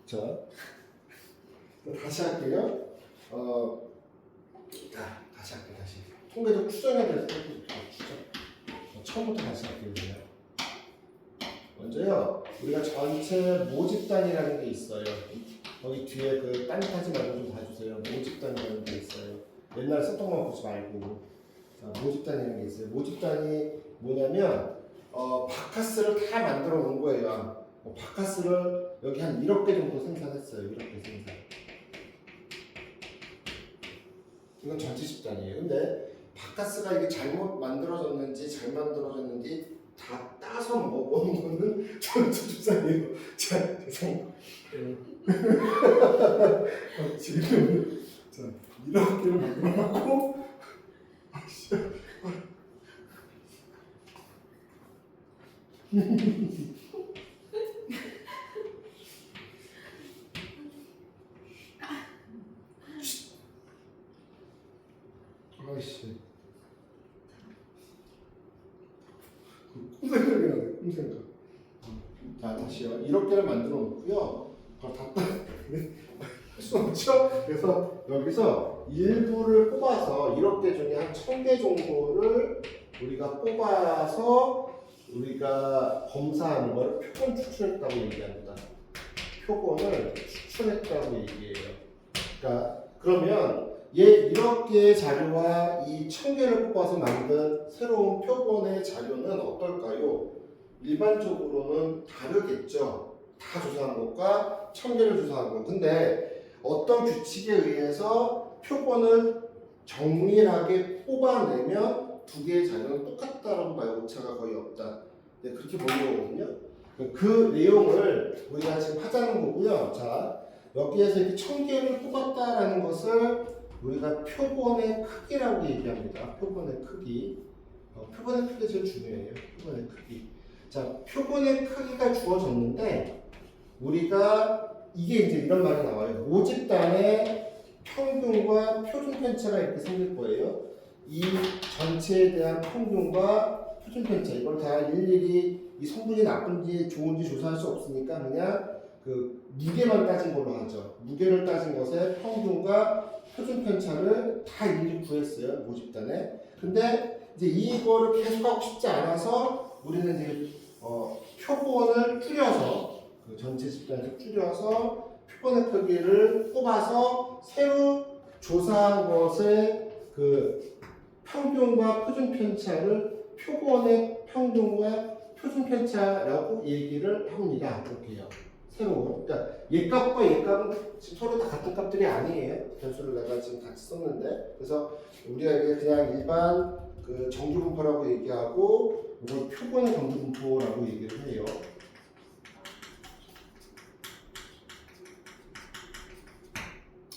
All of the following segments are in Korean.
자, 다시 할게요. 다시 할게요. 다시. 통계적 추정에 대해서 추정. 처음부터 다시 할게요. 그냥. 먼저요, 우리가 전체 모집단이라는 게 있어요. 거기 뒤에 그 딴짓하지 말고 좀 봐주세요. 모집단이라는 게 있어요. 옛날 썼던만 보지 말고. 자, 모집단이라는 게 있어요. 모집단이 뭐냐면 바카스를 다 만들어 놓은 거예요. 바카스를 여기 한 1억 개 정도 생산했어요. 1억 개 생산. 이건 전체 집단이에요. 근데 바카스가 이게 잘못 만들어졌는지 잘 만들어졌는지 다 따서 먹어보는 거는 전체 집단이에요. 자, 죄송합니다. 지금 자, 1억 개를 만들어놓고 아이씨 꿈생각이 나네. 꿈생각. 자, 다시요. 1억 개를 만들어 놓고요. 그걸 다 할 수 없죠? 그래서 여기서 일부를 뽑아서 1억 개 중에 한 1000개 정도를 우리가 뽑아서 우리가 검사하는 걸 표본 추출했다고 얘기합니다. 표본을 추출했다고 얘기해요. 그러니까 그러면 얘 1억 개의 자료와 이 1000개를 뽑아서 만든 새로운 표본의 자료는 어떨까요? 일반적으로는 다르겠죠. 다 조사한 것과 1000개를 조사한 것. 근데 어떤 규칙에 의해서 표본을 정밀하게 뽑아내면 두 개의 자료는 똑같다라고 말 오차가 거의 없다. 네, 그렇게 보는 거거든요. 그 내용을 우리가 지금 하자는 거고요. 자, 여기에서 이렇게 1000개를 뽑았다라는 것을 우리가 표본의 크기라고 얘기합니다. 표본의 크기. 표본의 크기가 제일 중요해요. 표본의 크기. 자, 표본의 크기가 주어졌는데 우리가 이게 이제 이런 말이 나와요. 모집단의 평균과 표준 편차가 이렇게 생길 거예요. 이 전체에 대한 평균과 표준 편차 이걸 다 일일이 이 성분이 나쁜지 좋은지 조사할 수 없으니까 그냥 그 무게만 따진 걸로 하죠. 무게를 따진 것의 평균과 표준 편차를 다 일일이 구했어요. 모집단에. 근데 이제 이거를 계속 하고 싶지 않아서 우리는 이제 표본을 줄여서 그 전체 집단에서 줄여서 표본의 크기를 뽑아서 새로 조사한 것의 그 평균과 표준 편차를 표본의 평균과 표준 편차라고 얘기를 합니다. 이렇게요. 새로운. 그러니까 얘 값과 얘 값은 지금 서로 다 같은 값들이 아니에요. 변수를 내가 지금 같이 썼는데. 그래서 우리가 이게 그냥 일반 그 정규분포라고 얘기하고 이걸 표본의 정규분포라고 얘기를 해요.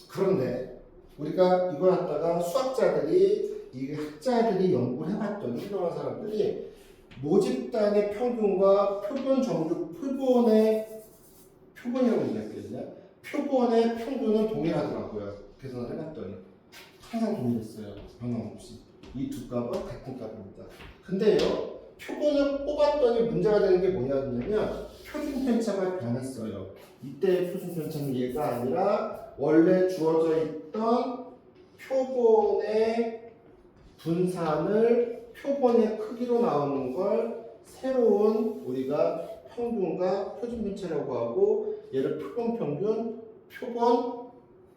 그런데 우리가 이걸 갖다가 수학자들이 이 학자들이 연구를 해봤더니 훌륭한 사람들이 모집단의 평균과 표본이라고 얘기했거든요. 표본의 평균은 동일하더라고요. 계산을 해봤더니 항상 동일했어요. 변함없이 이 두 값은 같은 값입니다. 근데요, 표본을 뽑았더니 문제가 되는 게 뭐냐면 표준 편차가 변했어요. 이때의 표준 편차는 얘가 아니라 원래 주어져 있던 표본의 분산을 표본의 크기로 나오는 걸 새로운 우리가 평균과 표준 편차라고 하고 얘를 표본 평균, 표본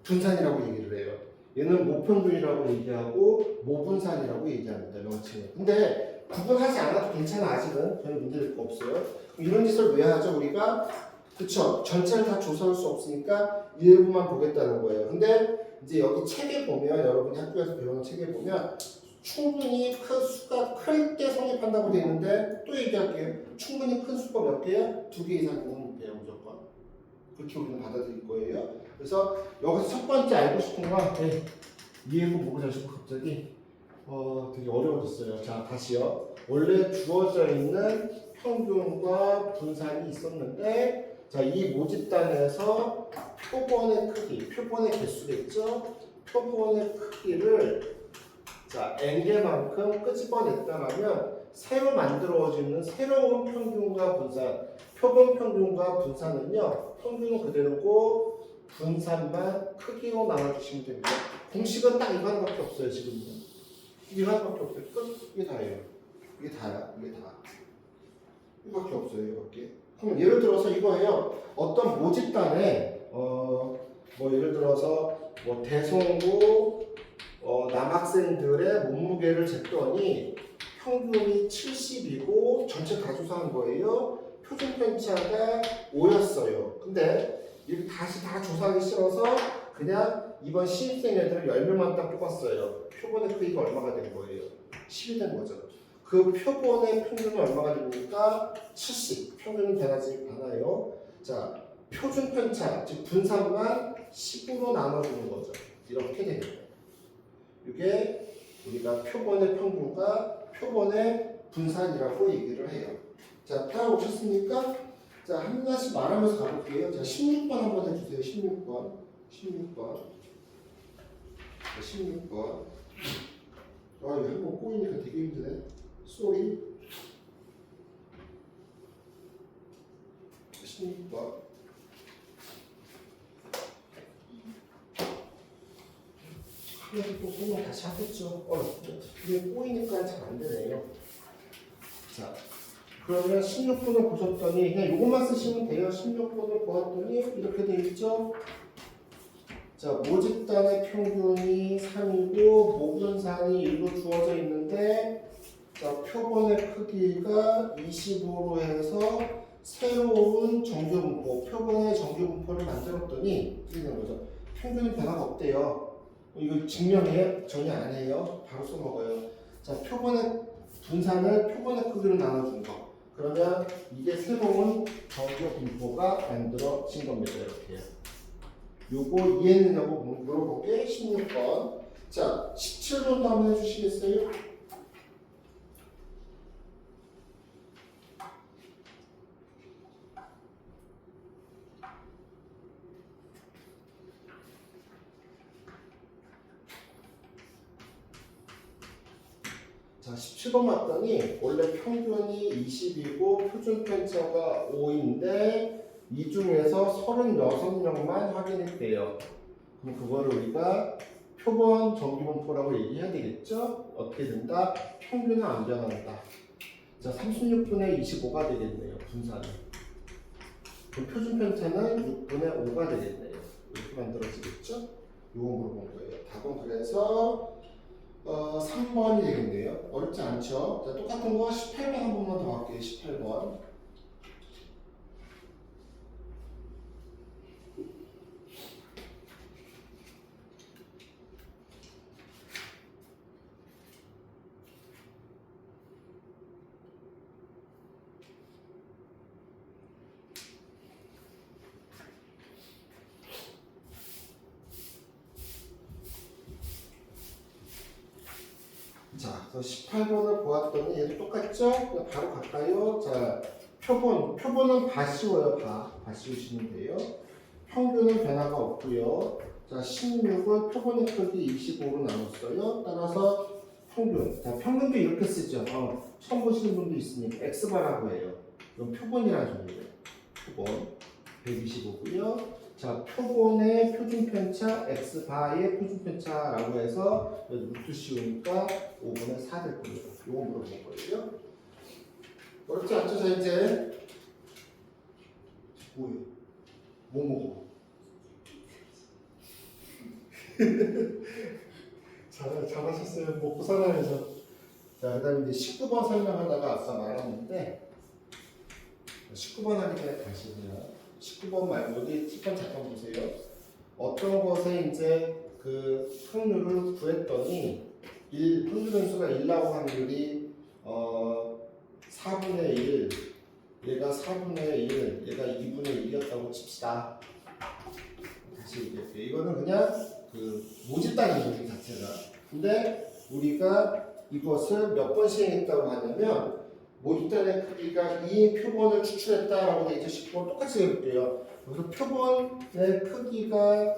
분산이라고 얘기를 해요. 얘는 모평균이라고 얘기하고 모분산이라고 얘기합니다. 명칭은. 근데 구분하지 않아도 괜찮아. 아직은 전혀 문제될 거 없어요. 이런 짓을 왜 하죠? 우리가 그쵸? 전체를 다 조사할 수 없으니까 일부만 보겠다는 거예요. 근데 이제 여기 책에 보면 여러분이 학교에서 배우는 책에 보면 충분히 큰 수가 클 때 성립한다고 되어 있는데 또 얘기할게요. 충분히 큰 수가 몇 개야? 2개 이상 성립해요. 무조건. 그렇게 우리는 받아들일 거예요. 그래서 여기서 첫 번째 알고 싶은 건 이해고 보고 자시고 갑자기 되게 어려워졌어요. 자, 다시요. 원래 주어져 있는 평균과 분산이 있었는데 자, 이 모집단에서 표본의 크기, 표본의 개수겠죠? 표본의 크기를 자, n개만큼 끄집어냈다면 새로 만들어지는 새로운 평균과 분산 표본 평균과 분산은요, 평균은 그대로고 분산만 크기로 나눠주시면 됩니다. 공식은 딱 이거 하나밖에 없어요. 지금은 이거 하나밖에 없어요. 끝. 이게 다예요. 이게 다야. 이게 다. 이거밖에 없어요. 이거밖에. 그럼 예를 들어서 이거예요. 어떤 모집단에 뭐 예를 들어서 뭐 대성고 남학생들의 몸무게를 쟀더니 평균이 70이고 전체 다 조사한 거예요. 표준 편차가 5였어요. 근데 이렇게 다시 다 조사하기 싫어서 그냥 이번 신입생 애들 10명만 딱 뽑았어요. 표본의 크기가 얼마가 된 거예요? 10이 된 거죠. 그 표본의 평균은 얼마가 됩니까? 70. 평균은 변하지 않아요. 자, 표준 편차, 즉 분산만 10으로 나눠주는 거죠. 이렇게 되겠네요. 이게 우리가 표본의 평균과 표본의 분산이라고 얘기를 해요. 자, 따라오셨습니까? 자, 하나씩 말하면서 가볼게요. 자, 16번 한번 해주세요. 16번. 16번. 자, 16번. 아, 이거 한번 꼬이니까 되게 힘드네. 쏘리. 16번. 하면서 또 설명 다시 하겠죠. 이게 꼬이니까 잘 안 되네요. 자, 그러면 16번을 보셨더니 그냥 이것만 쓰시면 돼요. 16번을 보았더니 이렇게 되어 있죠. 자, 모집단의 평균이 3이고 모분산이 1로 주어져 있는데, 자, 표본의 크기가 25로 해서 새로운 정규분포, 표본의 정규분포를 만들었더니 이렇게 된 거죠. 평균은 변화가 없대요. 이거 증명해요? 전혀 안 해요. 바로 써먹어요. 자, 표본의 분산을 표본의 크기로 나눠준 거. 그러면 이게 새로운 정규분포가 만들어진 겁니다. 이렇게. 요거 이해했느냐고 물어볼게. 16번. 자, 17번도 한번 해주시겠어요? 자, 17번 봤더니 원래 평균이 20이고 표준 편차가 5인데 이 중에서 36명만 확인했대요. 그럼 그거를 우리가 표본 정규분포라고 얘기해야 되겠죠? 어떻게 된다? 평균은 안 변한다. 자, 36분의 25가 되겠네요. 분산은. 그럼 표준 편차는 6분의 5가 되겠네요. 이렇게 만들어지겠죠? 이거 물어본 거예요. 답은 그래서 3번이 되겠네요. 어렵지 않죠? 자, 똑같은 거 18번 한 번만 더 할게요. 18번. 자, 18번을 보았더니 얘도 똑같죠? 그냥 바로 갈까요? 자, 표본은 다 씌워요. 다 씌우시면 돼요. 평균은 변화가 없고요. 자, 16을 표본의 크기 25로 나눴어요. 따라서 평균. 자, 평균도 이렇게 쓰죠. 처음 보시는 분도 있으니까 x바라고 해요. 이건 표본이라는 소리예요. 표본 125고요. 자, 표본의 표준 편차, x바의 표준 편차라고 해서 루트 씌우니까 5분의 4 될 겁니다. 요거 물어본 거예요. 어렵지 않죠? 자, 이제 뭐예요? 뭐 먹어? 잘하셨어요. 먹고 살아야죠. 자, 그 다음에 이제 19번 설명하다가 아까 말했는데 19번 하기 전에 다시 그냥 19번 말고 10번 잠깐 보세요. 어떤 것에 이제 그 확률을 구했더니 확률 변수가 1 나올 확률이 4분의 1, 얘가 4분의 1, 얘가 2분의 1이었다고 칩시다. 다시 얘기할게요. 이거는 그냥 그 모집단이에요, 이 자체가. 근데 우리가 이것을 몇 번 시행했다고 하냐면 모집단의 크기가 2인 표본을 추출했다라고 되어 있죠. 10번 똑같이 해볼게요. 그래서 표본의 크기가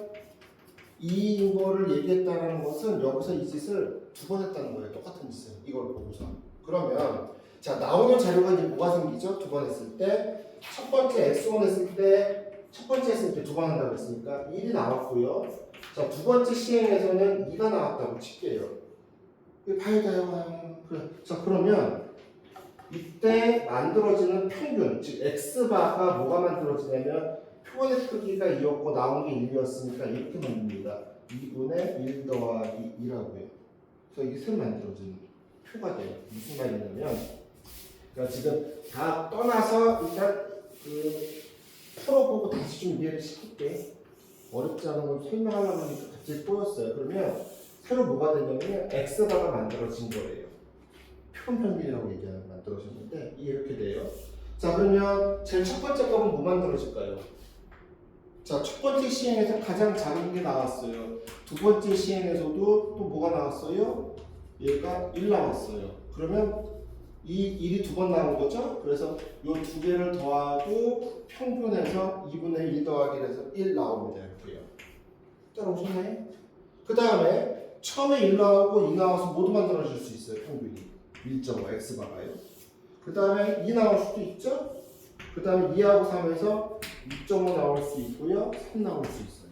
2인 거를 얘기했다는 것은 여기서 이 짓을 2번 했다는 거예요. 똑같은 짓을. 이걸 보고서. 그러면 자, 나오는 자료가 이제 뭐가 생기죠? 2번 했을 때 첫 번째 x1 했을 때, 첫 번째 했을 때 두 번 한다고 했으니까 1이 나왔고요. 자, 두 번째 시행에서는 2가 나왔다고 칠게요. 이거 봐야 돼요. 그래. 자, 그러면 이때 만들어지는 평균, 즉 x바가 뭐가 만들어지냐면 표본의 크기가 2였고 나온 게 1이었으니까 이렇게 만듭니다. 2분의 1 더하기 2라고요. 그래서 이게 새로 만들어지는 표가 돼요. 무슨 말이냐면, 그러니까 지금 다 떠나서 일단 그 풀어보고 다시 좀 이해를 시킬게. 어렵지 않은 걸 설명하려고 하니까 갑자기 꼬였어요. 그러면 새로 뭐가 되냐면 x바가 만들어진 거예요. 표본평균이라고 얘기하는 만들어졌는데 이게 이렇게 돼요. 자, 그러면 제일 첫 번째 값은 뭐 만들어질까요? 자, 첫 번째 시행에서 가장 작은 게 나왔어요. 두 번째 시행에서도 또 뭐가 나왔어요? 얘가 1 나왔어요. 그러면 이 1이 두 번 나온 거죠? 그래서 이 두 개를 더하고 평균해서 2분의 1 더하기 해서 1 나옵니다. 이렇게요. 따라오셨나요? 그 다음에 처음에 1 나오고 2 나와서 모두 만들어질 수 있어요. 평균이 1.5 x바가요. 그 다음에 2 나올 수도 있죠? 그 다음에 2하고 3에서 2.5 나올 수 있고요. 3 나올 수 있어요.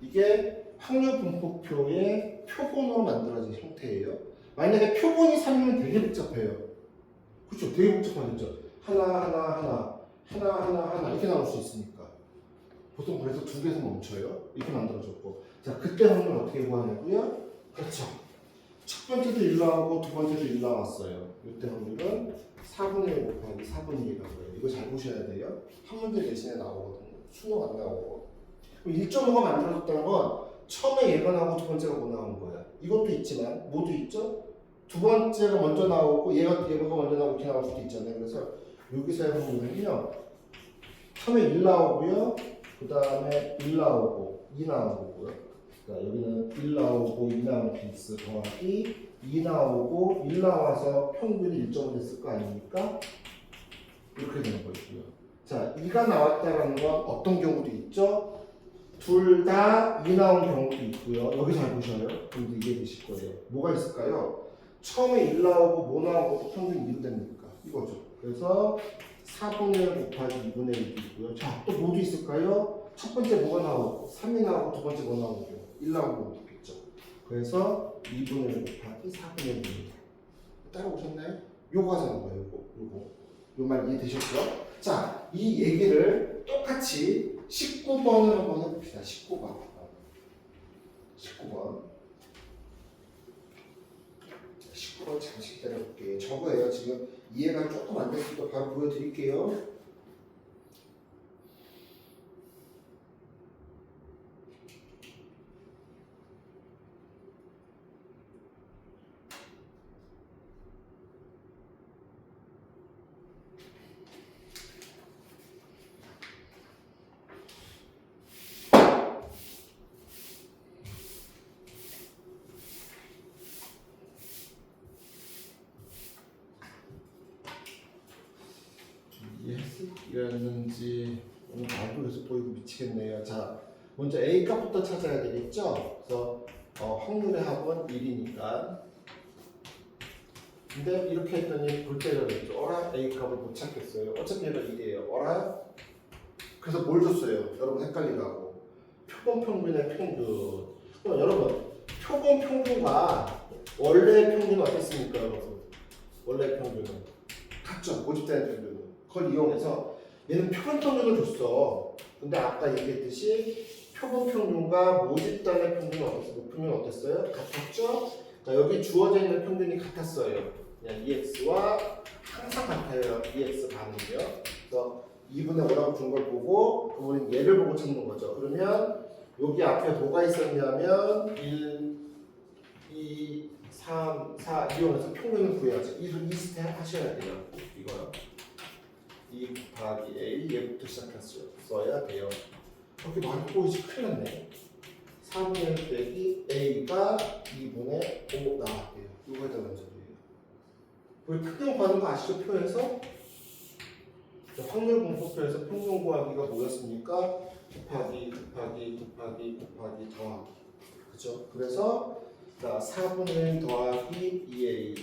이게 확률 분포표의 표본으로 만들어진 형태예요. 만약에 표본이 3이면 되게 복잡해요. 그렇죠? 되게 복잡하겠죠? 하나 이렇게 나올 수 있으니까. 보통 그래서 두 개에서 멈춰요. 이렇게 만들어졌고. 자, 그때 확률 어떻게 구하냐고요? 그렇죠. 첫 번째도 1 나오고 두 번째도 1 나왔어요. 이때 확률은 4분의 1 곱하기 4분의 1이라고요. 이거 잘 보셔야 돼요. 한 문제 대신에 나오거든요. 수능 안 나오고. 1.5가 만들어졌다는 건 처음에 얘가 나오고 두 번째가 뭐 나온 거야. 이것도 있지만 모두 있죠? 두 번째가 먼저 나오고 얘가 먼저 나오고 이렇게 나올 수도 있잖아요. 그래서 여기서 해보면요. 처음에 1 나오고요. 그 다음에 1 나오고 2 나오고요. 그러니까 여기는 1 나오고 2 나오는 케이스 더하기 2 나오고 1 나와서 평균이 1.5 됐을 거 아닙니까? 이렇게 되는 거고요. 자, 2가 나왔다는 건 어떤 경우도 있죠? 둘 다 2 나온 경우도 있고요. 여기 잘 보셔요. 그럼 이해되실 거예요. 뭐가 있을까요? 처음에 1 나오고 뭐 나오고 평균 2로 됩니까? 이거죠. 그래서 4분의 1 곱하기 2분의 1도 있고요. 자, 또 뭐도 있을까요? 첫 번째 뭐가 나오고 3이 나오고 두 번째 뭐 나오고 1 나오고 뭐 있겠죠. 그래서 2분의 1 곱하기 4분의 1입니다. 따라오셨나요? 요거 하자는 거예요. 요거. 요 말 이해되셨죠? 자, 이 얘기를 똑같이 19번을 한번 해봅시다. 19번. 19번 잠시 기다려볼게요. 저거예요. 지금 이해가 조금 안 됐을 때 바로 보여드릴게요. 이해했는지 오늘 말도 계속 보이고 미치겠네요. 자, 먼저 A 값부터 찾아야 되겠죠? 그래서 확률의 합은 1이니까. 근데 이렇게 했더니 볼 때가 됐죠. 어라? A 값을 못 찾겠어요. 어차피 얘가 1이에요. 어라? 그래서 뭘 줬어요? 여러분 헷갈리라고. 표본 평균의 평균. 그럼 여러분, 표본 평균과 원래 평균은 어땠습니까? 여러분? 원래 평균은 같죠? 모집된 평균은. 그걸 이용해서 얘는 표본 평균을 줬어. 근데 아까 얘기했듯이 표본 평균과 모집단의 평균은 어땠어요? 목표는 어땠어요? 같았죠? 자, 여기 주어져 있는 평균이 같았어요. 그냥 EX와 항상 같아요. EX 반응이요. 그래서 2분의 5라고 준 걸 보고 우리는 얘를 보고 찾는 거죠. 그러면 여기 앞에 뭐가 있었냐면 1, 2, 3, 4 이용해서 평균을 구해야죠. 이 스텝 하셔야 돼요. 이거요. 2 곱하기 A 얘부터 시작했어야 돼요. 이렇게 많이 보이지 큰일 났네. 4분의 1 빼기 A가 2분의 5 나왔대요. 이거에다 면접이에요. 우리 평균 구하는 거 아시죠? 표에서 확률 분포표에서 평균 구하기가 뭐였습니까? 곱하기 더하기. 그죠? 그래서 자, 4분의 1 더하기 2A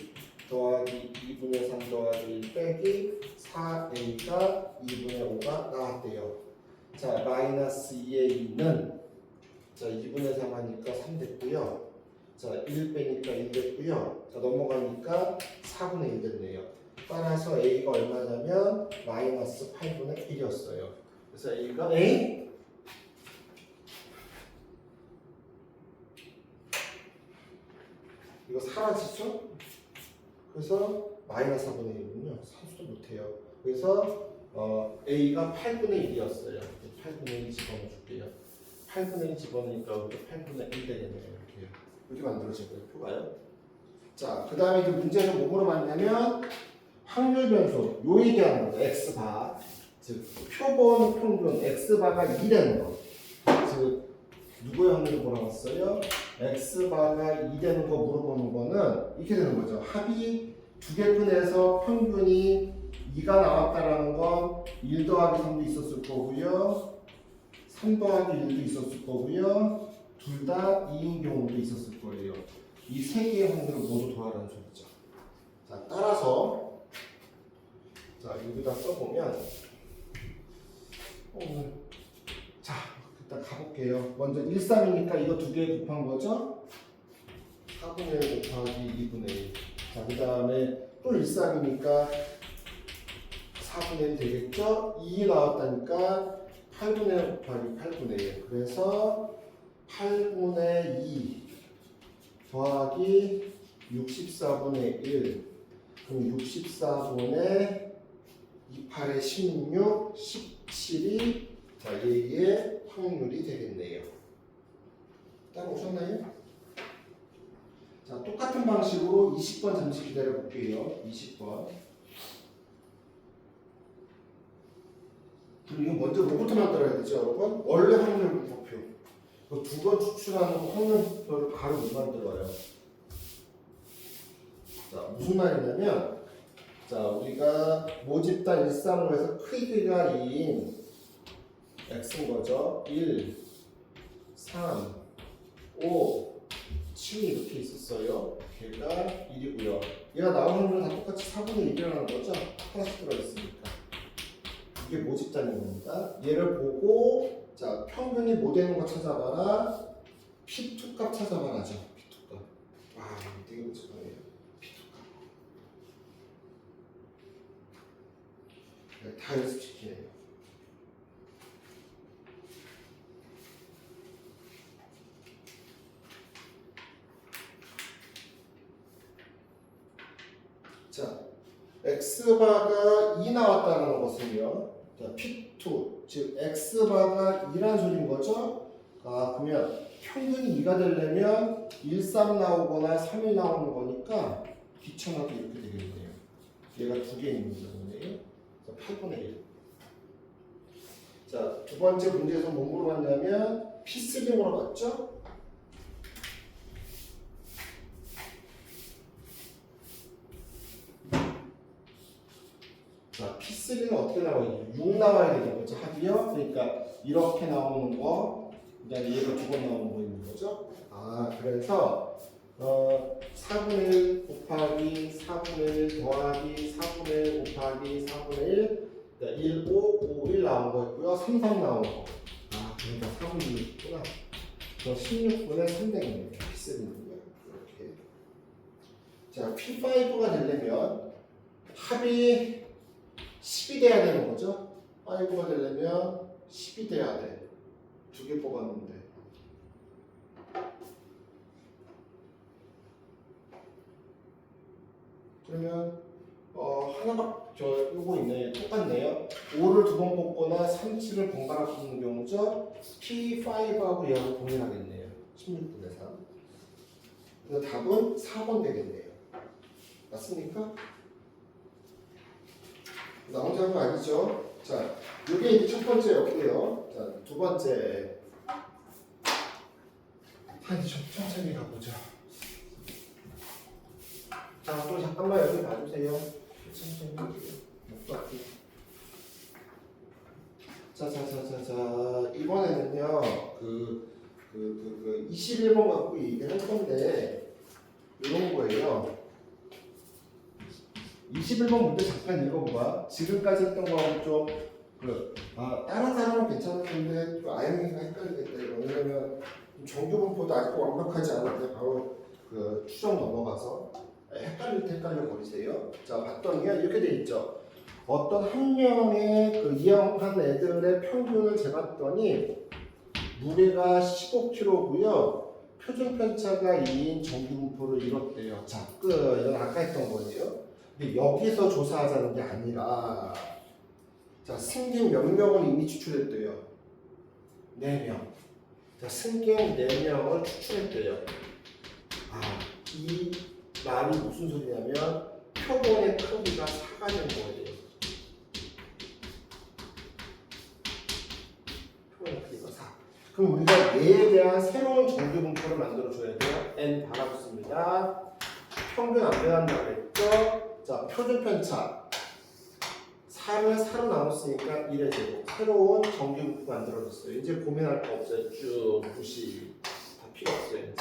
더하기 2분의 3 더하기 1 빼기 4a가 2분의 5가 나왔대요. 자, 마이너스 2의 2는 자 2분의 3 하니까 3 됐고요. 자, 1 빼니까 1 됐고요. 자, 넘어가니까 4분의 1 됐네요. 따라서 a가 얼마냐면 마이너스 8분의 1이었어요. 그래서 a가 이거 사라지죠? 그래서 마이너스 4분의 1이군요. 산수도 못해요. 그래서 a가 8분의 1이었어요. 8분의 1 집어넣어줄게요. 8분의 1 집어넣으니까 여기 8분의 1 되겠네요. 이렇게 만들어진 거예요. 표가요. 자, 그 다음에 문제에서 뭐 물어봤냐면 확률 변수 요 얘기하는 거죠. x바 즉 표본 평균 x바가 2라는 거. 즉 누구의 확률을 물어봤어요? x바가 2 되는 거 물어보는 거는 이렇게 되는 거죠. 합이 두 개분해서 평균이 2가 나왔다라는 건 1 더하기 3도 있었을 거고요. 3 더하기 1도 있었을 거고요. 둘 다 2인 경우도 있었을 거예요. 이 세 개의 확률을 모두 더하라는 소리죠. 자, 따라서 자, 여기다 써보면 자, 일단 가볼게요. 먼저 1, 3이니까 이거 두 개 곱한 거죠? 4분의 1 곱하기 2분의 1. 자, 그 다음에 또 1, 3이니까 4분의 1 되겠죠? 2 나왔다니까 8분의 1 곱하기 8분의 1. 그래서 8분의 2 더하기 64분의 1. 그럼 64분의 28의 16, 17이 자, 얘의 확률이 되겠네요. 따라오셨나요? 자, 똑같은 방식으로 20번 잠시 기다려 볼게요. 20번. 그리고 먼저 뭐부터 만들어야 되죠, 여러분? 원래 확률 분포표. 두 번 추출하는 확률표를 바로 못 만들어요. 자, 무슨 말이냐면, 자, 우리가 모집단 135 해서 크기가 2인 x인 거죠. 1, 3, 5, 7 이렇게 있었어요. 걔가 1이고요. 얘가 나오는 건 다 똑같이 4분의 1이라는 거죠. 하나씩 들어있으니까. 이게 모집단인 겁니다. 얘를 보고 자, 평균이 뭐 되는 거 찾아봐라. P2 값 찾아봐라죠. P2 값. 와, 되게 무섭네요. P2 값. 네, 다 연습시키네요. 자, x바가 2 나왔다는 것은요. 자, P2, 즉 x바가 2란 소리인 거죠. 아, 그러면 평균이 2가 되려면 1, 3 나오거나 3, 1 나오는 거니까 귀찮아도 이렇게 되겠네요. 얘가 두 개 있는 거네요. 8분의 1. 자, 두 번째 문제에서 뭐 물어봤냐면 P3 물어봤죠? 자, P3는 어떻게 나와요? 6 나와야 되는 거죠. 합이요? 그러니까 이렇게 나오는 거, 그다음에 얘가 두 번 나오는 거 있는 거죠. 아, 그래서 4분의 1 곱하기 4분의 1 더하기 4분의 1 곱하기 4분의 1, 그러니까 1, 5, 5, 1 나온 거 있고요. 3, 3 나온 거. 아, 그러니까 4분의 1 있구나. 그럼 16분의 3 되겠네요. P3는요. 이렇게. 자, P5가 되려면 합이 10이 돼야 되는 거죠. 5가 되려면 10이 돼야 돼. 두 개 뽑았는데. 그러면 하나가 요거 있네요. 똑같네요. 5를 두 번 뽑거나 3, 7을 번갈아 뽑는 경우죠. P5하고 얘하고 동일하겠네요. 16분의 3. 그래서 답은 4번 되겠네요. 맞습니까? 나머지 한 거 아니죠? 자, 이게 이제 첫 번째였고요. 자, 두 번째. 이제 좀 천천히 가보죠. 자, 또 잠깐만 여기 봐주세요. 천천히. 못 받게. 자, 이번에는요, 21번 갖고 얘기를 할 건데, 이런 거예요. 21번 문제 잠깐 읽어봐. 지금까지 했던 거하고 좀 다른 사람은 괜찮았는데 좀 아이언이가 헷갈리겠다 이거. 왜냐면 정규분포도 아직 완벽하지 않은데 바로 추정 넘어가서 헷갈릴 때 헷갈려 버리세요. 자, 봤더니 이렇게 돼 있죠. 어떤 한 명의 이용한 애들의 평균을 재봤더니 무게가 15kg고요. 표준 편차가 2인 정규분포를 이뤘대요. 자, 끝. 이건 아까 했던 거예요. 근데 여기서 조사하자는 게 아니라, 자, 승객 몇 명을 이미 추출했대요. 4명. 자, 승객 4명을 추출했대요. 이 말이 무슨 소리냐면 표본의 크기가 4가 된 거예요. 표본의 크기가 4. 그럼 우리가 얘에 대한 새로운 정규분포를 만들어줘야 돼요. n 달아붙습니다. 평균 안 변한다고 했죠. 자, 표준 편차 4를 4로 나눴으니까 1의 제곱. 새로운 정규분포 만들어졌어요. 이제 고민할 거 없어요. 쭉 무시 다 필요 없어요. 이제.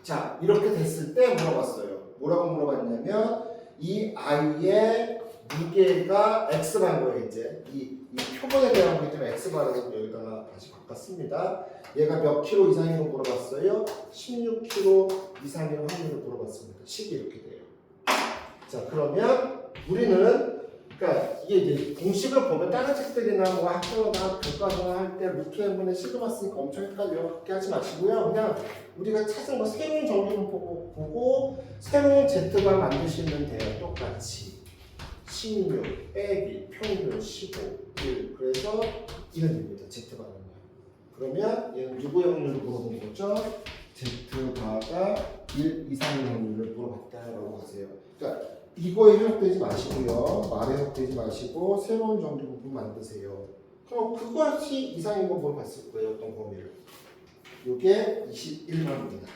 자, 이렇게 됐을 때 물어봤어요. 뭐라고 물어봤냐면 이 아이의 무게가 x라는 거예요. 이제 이 표본에 대한 거기 때문에 x바라고 여기다가 다시 바꿨습니다. 얘가 몇 킬로 이상인 거 물어봤어요. 16kg 이상의 확률을 물어봤습니다. 식이 이렇게 돼요. 자, 그러면 우리는 그러니까 이게 이제 공식을 보면 다른 책들이나 뭐 학교나 교과서나 할 때 루트 n분의 시그마 쓰니까 엄청 헷갈려. 그렇게 하지 마시고요. 그냥 우리가 찾은 거 새로운 정규분 보고 새로운 z가 만드시면 돼요. 똑같이 16 빼기 평균 15 1 그래서 이런 됩니다. z바는요. 그러면 얘는 누구의 확률을 물어본 거죠? z바가 1 이상의 확률을 물어봤다라고 하세요. 그러니까 이거에 해석되지 마시고요. 말에 해석되지 마시고 새로운 정규분포 만드세요. 그럼 그것이 이상인 거 물어봤을 거예요. 어떤 범위를. 이게 21번입니다.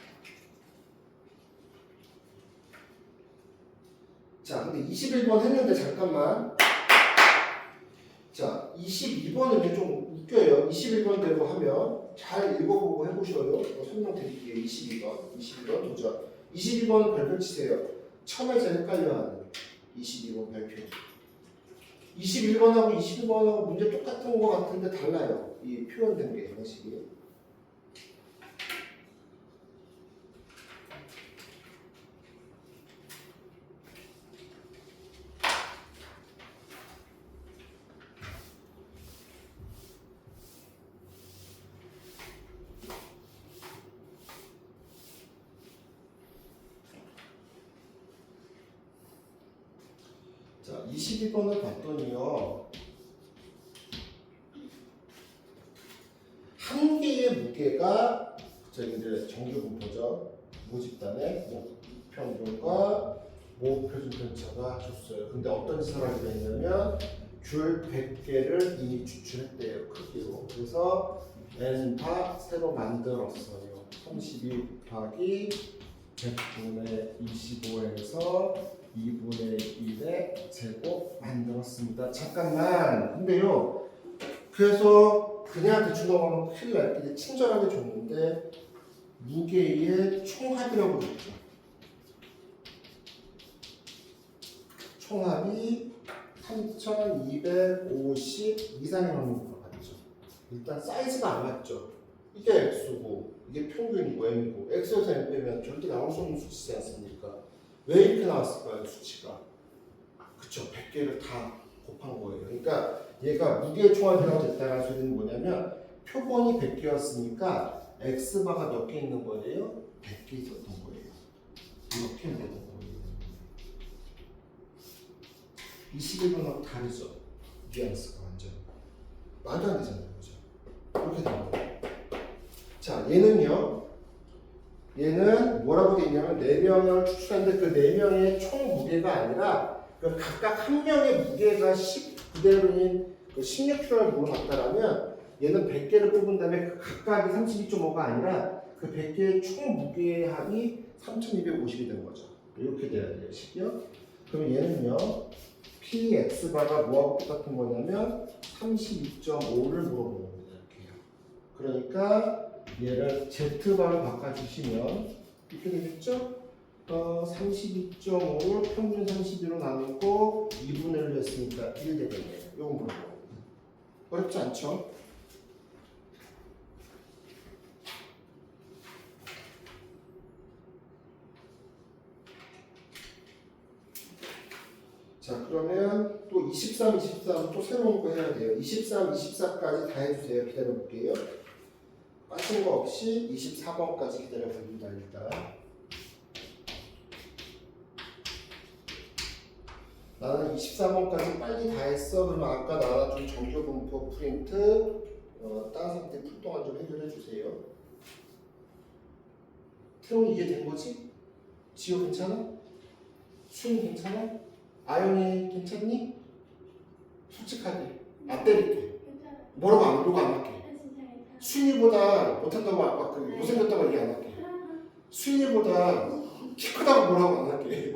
자, 근데 21번 했는데 잠깐만. 자, 22번은 좀 웃겨요. 21번대로 하면 잘 읽어보고 해보셔요. 설명드릴게요. 22번 도전. 22번 별표 치세요. 처음에 제일 헷갈려하는 22번 별표. 21번하고 22번하고 문제 똑같은 거 같은데 달라요. 이 표현된 게 방식이. 자, 22번을 봤더니요. 한 개의 무게가 저기 이제 정규분포죠. 모집단의 평균과 모표준 편차가 줬어요. 근데 어떤 짓을 하게 됐냐면 귤 100개를 이미 추출했대요. 크기로. 그래서 n바 새로 만들었어요. 32 곱하기 100분의 25에서 2분의 1의 제곱 만들었습니다. 잠깐만. 근데요. 그래서 그냥 대충 넘어가면 큰일 날 게 친절하게 줬는데 무게의 총합이라고 줬죠. 총합이 3250 이상의 확률로 갔죠. 일단 사이즈가 안 맞죠. 이게 x고 이게 평균이고 m이고 x에서 m 빼면 절대 나올 수 없는 수치지 않습니까? 왜 이렇게 나왔을까요? 수치가. 그쵸. 100개를 다 곱한 거예요. 그러니까 얘가 무게의 총합이라고 됐다는 소리는 뭐냐면 표본이 100개였으니까 x바가 몇 개 있는 거예요? 100개 있었던 거예요. 이렇게 되는 거예요. 21번하고 다르죠. 뉘앙스가 완전. 말도 안 되잖아요. 그죠? 이렇게 되는 거예요. 자, 얘는 뭐라고 돼 있냐면 4명을 추출했는데 그 4명의 총 무게가 아니라 그 각각 한 명의 무게가 19대로인 그 16kg를 물어봤다라면 얘는 100개를 뽑은 다음에 그 각각이 32.5가 아니라 그 100개의 총 무게의 합이 3250이 된 거죠. 이렇게 돼야 돼요. 식이요. 그럼 얘는요. px바가 뭐하고 똑같은 거냐면 32.5를 물어보는 겁니다. 이렇게요. 그러니까 얘를 z바로 바꿔주시면 이렇게 되겠죠? 32.5를 평균 32로 나누고 2분의 1로 했으니까 1 되겠네요. 이건 뭐고? 어렵지 않죠? 자, 그러면 또 23, 24는 또 새로운 거 해야 돼요. 23, 24까지 다 해주세요. 기다려 볼게요. 빠진 거 없이 24번까지 기다려 봅니다. 일단 나는 24번까지 빨리 다 했어. 그러면 아까 나눠준 정규 분포 프린트 다른 상태 풀 동안 좀 해결해 주세요. 태용이 이해된 거지? 지호 괜찮아? 수인 괜찮아? 아영이 괜찮니? 솔직하게 안 때릴게. 뭐라고 안 그러고 안 할게. 수인이보다 못한다고 아까 그 못생겼다고 얘기 안 할게. 수인이보다 키 크다고 뭐라고 안 할게.